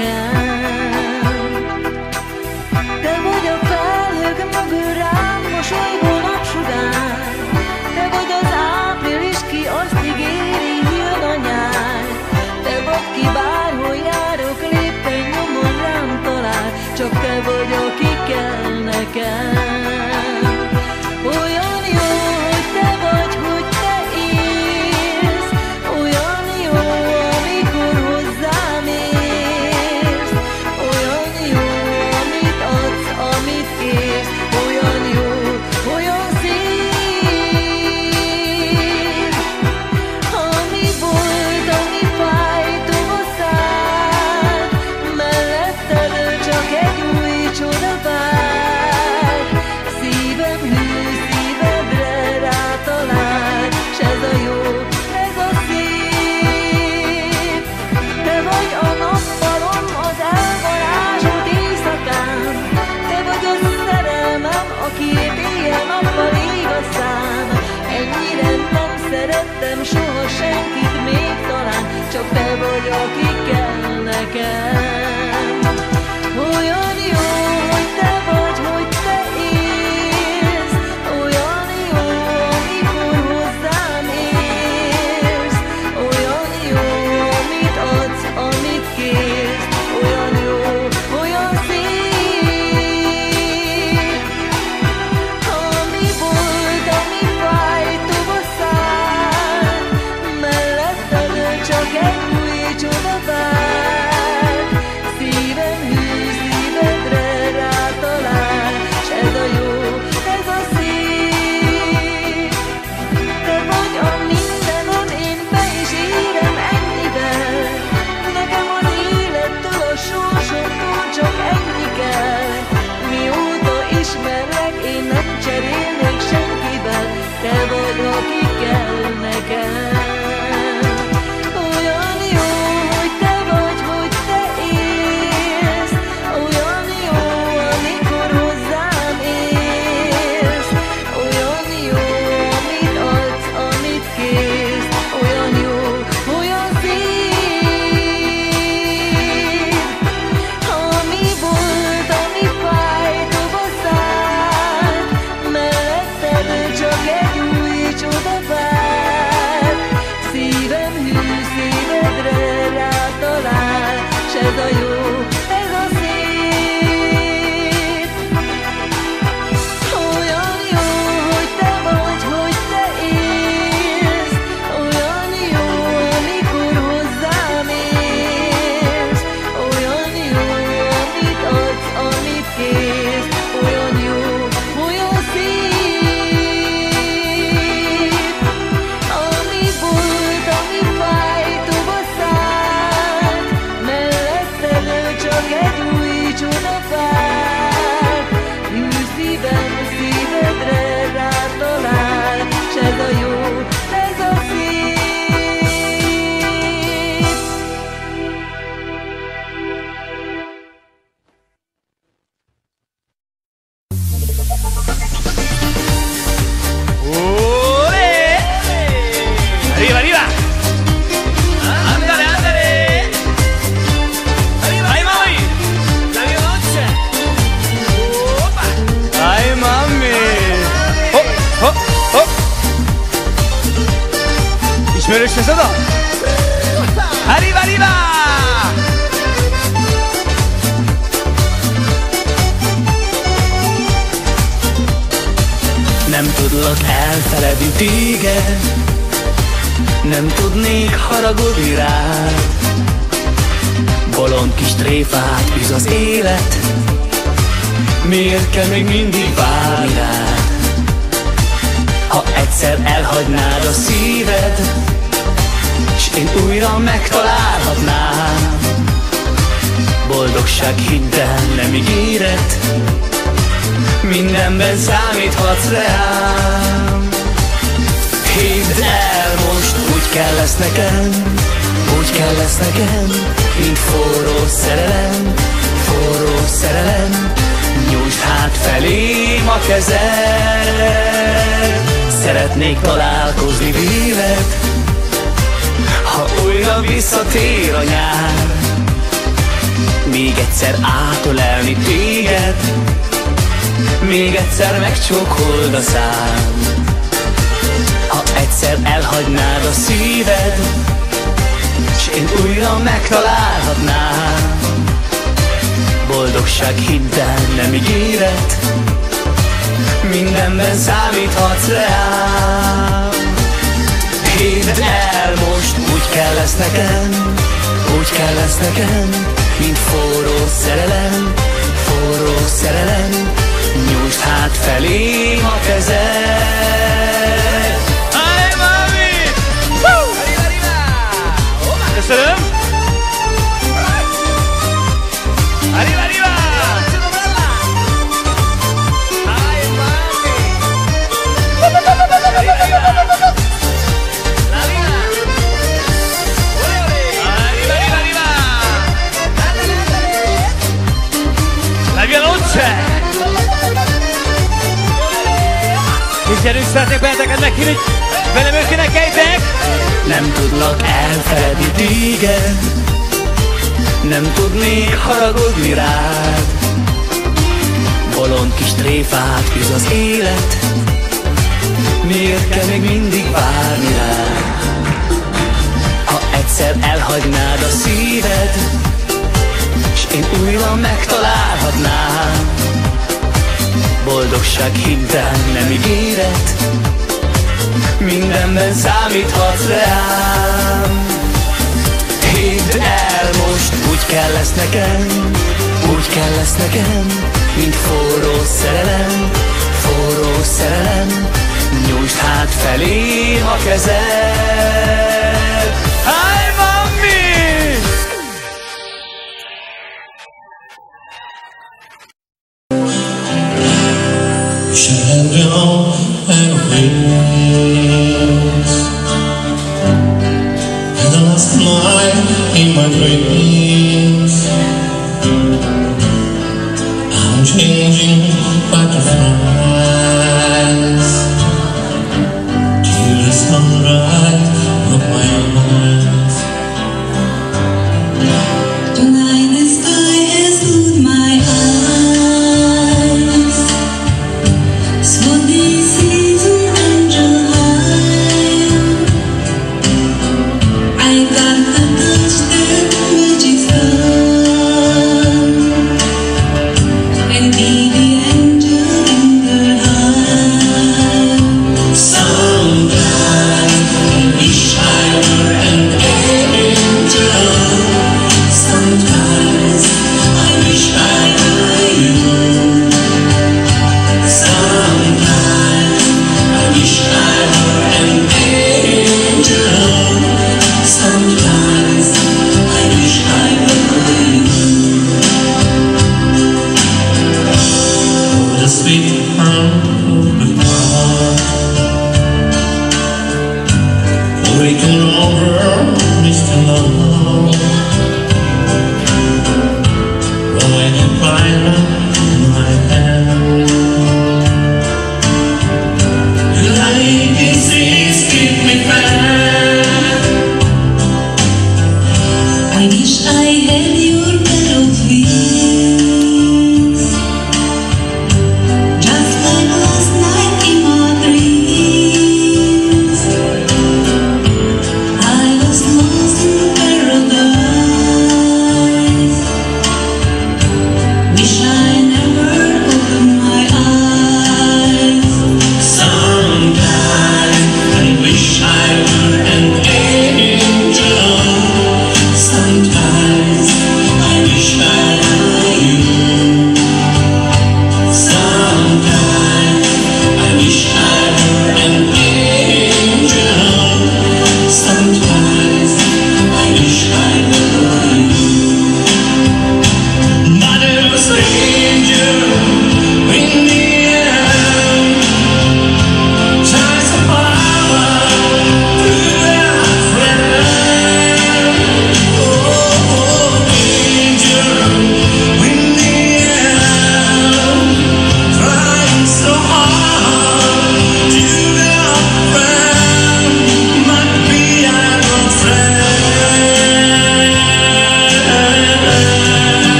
nekem. Te vagy a felhők mögül rám mosolygó napsugár, te vagy az április, ki azt ígéri, jön a nyár. Te vagy, ki bárhol járok, lépten nyomon rám talál, csak te vagy, aki kell nekem. Olyan jó, hogy te vagy, hogy te élsz, olyan jó, amikor hozzám érsz, olyan jó, amit adsz, amit kérsz, olyan jó, olyan szép. Ami volt, ami fáj, tavaszáll, melletted csak egy új csoda vár. Szívem hű, szívedre rátalál, s ez a jó, ez a szép. Te vagy a nappalom az elvarázsolt éjszakán, te vagy a szerelmem, akiért éjjel-nappal ég a szám. Ennyire nem szerettem soha senkit még talán, csak te vagy, aki kell nekem. Olyan jó, hogy te vagy, hogy te élsz, olyan jó, amikor hozzám érsz, olyan jó, amit adsz, amit kérsz, olyan jó, olyan szép. Ami volt, ami fáj, tavaszáll, melletted csak egy új csoda vár. Szívem hű, szívedre rátalál, s ez a jó, ez a szép. Te vagy a mindenem, én be is érem ennyivel. Nekem az élettől, a sorsoktól csak ennyi kell. Mióta ismerlek, én nem cserélnék senkivel, te vagy, aki kell nekem. Olyan jó, hogy te vagy, hogy te élsz, olyan jó, amikor hozzám érsz, olyan jó, amit adsz, amit kérsz, olyan jó, olyan szép. Ami volt, ami fáj, tavaszáll, melletted csak egy új csoda vár. Szívem hű, szívedre rátalál, s ez a jó, ez a szép. Olyan jó, hogy te vagy, hogy te élsz, olyan jó, amikor hozzám érsz, olyan jó, amit adsz, amit kérsz, olyan jó, olyan szép. Ami volt, ami fáj, tavaszáll, melletted csak egy új csoda vár. Hű szívem, szívedre rátalál, s ez a jó, ez a szép. ¡Ole! ¡Arriba, arriba! ¡Ándale, ándale! ¡Arriba, ¡ay, mami! ¡La noche! ¡Opa! ¡Ay, mami! ¡Oh, oh, oh! Ismerős ez a dal? ¡Arriba, arriba! Nem tudlak elfeledni téged, nem tudnék haragudni rád. Bolond kis tréfát üz az élet, miért kell még mindig várni rád? Ha egyszer elhagynád a szíved, s én újra megtalálhatnám, boldogság hidd el, nem ígéret, mindenben számíthatsz rám. Hidd el, most úgy kell lesz nekem, úgy kell lesz nekem, mint forró szerelem, forró szerelem. Nyújtsd hát felém a kezed, szeretnék találkozni veled, ha újra visszatér a nyár. még egyszer átölelni téged, még egyszer megcsókold a szám. Ha egyszer elhagynád a szíved, s én újra megtalálhatnám, boldogság hiddel nem ígéret, mindenben számíthatsz rám. Hidd el, most úgy kell lesz nekem, úgy kell lesz nekem, mint forró szerelem, forró szerelem. Nyújtsd hát felém a kezed. Hey, mami! Arriba, arriba! Köszönöm! Arriba, arriba! Hey, mami! Arriba, arriba! La vida! Ole, ole! Arriba, arriba, arriba! Andale, andale! La via luce! És gyerünk, szeretnék benneteket meghívni, hogy velem ők énekeljétek! Nem tudlak elfeledni téged, nem tudnék haragudni rád. Bolond kis tréfát üz az élet, miért kell még mindig várni rád? Ha egyszer elhagynád a szíved, s én újra megtalálhatnám, boldogság hiddel nem ígéret, mindenben számíthatsz rám. Hidd el, most úgy kell lesz nekem, úgy kell lesz nekem, mint forró szerelem, forró szerelem. Nyújtsd hát felém a kezed. Hey, mami! Shadow and wings, and the last night in my dreams, I'm changing butterflies till the sunrise of my eyes. Tonight the sky has moved my eyes. So this is an angel high. I got to touch that magic sun and be the angel in the high. Sometimes I wish I were an angel. Sometimes I wish I were you. Sometimes I wish I were an angel. Sometimes I wish I were you. Oh, the sweet hum of the heart, waking over Mr. Love. Rolling fire in my hand. The lightning seas keep me fast. I wish I had your little wings, just like last night in my dreams. I was lost in paradise.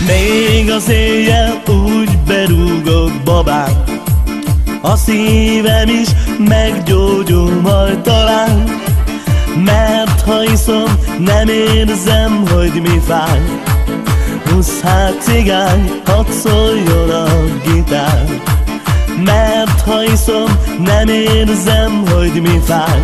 Még az éjjel úgy berúgok, babám, a szívem is meggyógyul majd talán. Mert ha iszom, nem érzem, hogy mi fáj. Húsz hát cigány, hadd szóljon a gitár. Mert ha iszom, nem érzem, hogy mi fáj.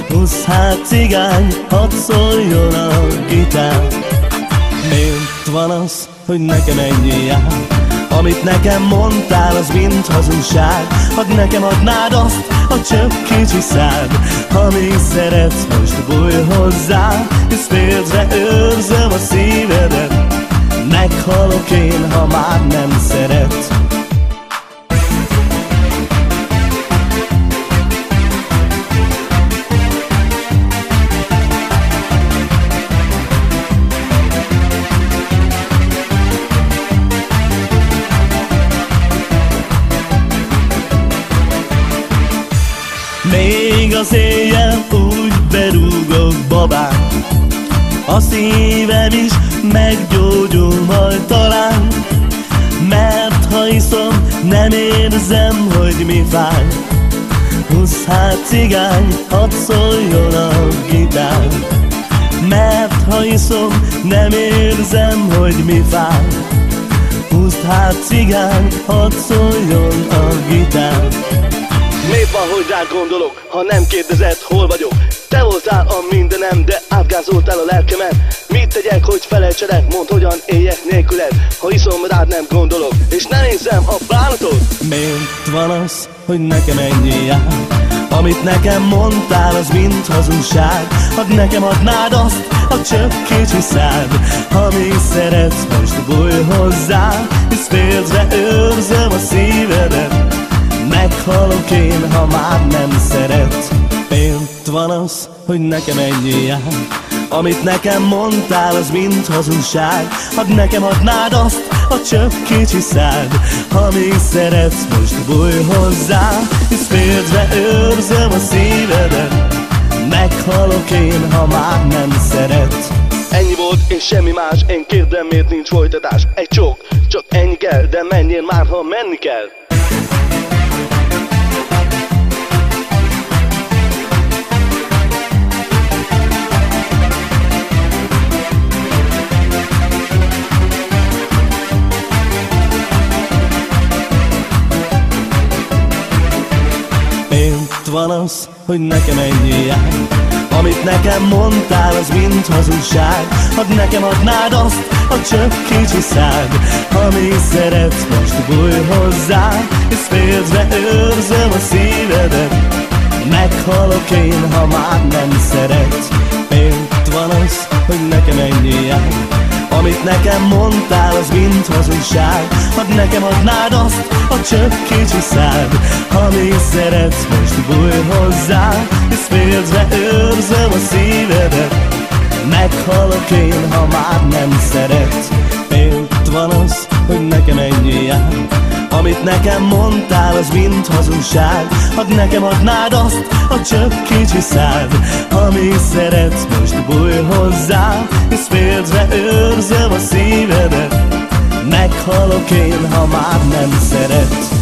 Húsz hát cigány, hadd szóljon a gitár. Miért van az, hogy nekem ennyi jár? Amit nekem mondtál, az mind hazugság. Hadd nekem adnád azt a csöpp kicsi szád, amíg szeretsz, most bújj hozzá, hisz félre őrzöm a szívedet. Meghalok én, ha már nem szeretsz. Még az éjjel úgy berúgok, babám, a szívem is meggyógyul majd talán. Mert ha iszom, nem érzem, hogy mi fáj. Húsz hát cigány, hadd szóljon a gitár. Mert ha iszom, nem érzem, hogy mi fáj. Húsz hát cigány, hadd szóljon a gitár. Miért van, hogy rád gondolok, ha nem kérdezed, hol vagyok? Te voltál a mindenem, de átgázoltál a lelkemet. Mit tegyek, hogy felejtselek? Mondd, hogyan éljek nélküled, ha iszom, rád nem gondolok, és ne nézzem a bánatot. Miért van az, hogy nekem ennyi jár? Amit nekem mondtál, az mind hazugság. Hadd nekem adnád azt a csöpp kicsi szád, amíg szeretsz, most bújj hozzá, hisz félre őrzöm a szívedet. Meghalok én, ha már nem szeretsz. Miért van az, hogy nekem ennyi jár? Amit nekem mondtál, az mind hazugság. Hadd nekem adnád azt a csöpp kicsi szád, amíg szeretsz, most bújj hozzá, hisz félre őrzöm a szívedet. Meghalok én, ha már nem szeretsz. Ennyi volt, és semmi más, én kérdem, miért nincs folytatás. Egy csók, csak ennyi kell, de menjél már, ha menni kell. Miért van az, hogy nekem ennyi jár? Amit nekem mondtál, az mind hazugság. Hadd nekem adnád azt a csöpp kicsi szád, amíg szeretsz, most bújj hozzá, hisz félre őrzöm a szívedet. Meghalok én, ha már nem szeretsz. Miért van az, hogy nekem ennyi jár? Amit nekem mondtál, az mind hazugság. Hadd nekem adnád azt a csöpp kicsi szád, amíg szeretsz, most bújj hozzá, hisz félre őrzöm a szívedet. Meghalok én, ha már nem szeretsz. Miért van az, hogy nekem ennyi jár? Amit nekem mondtál, az mind hazugság. Hadd nekem adnád azt a csöpp kicsi szád, amíg szeretsz, most bújj hozzá, hisz félre őrzöm a szívedet. Meghalok én, ha már nem szeretsz.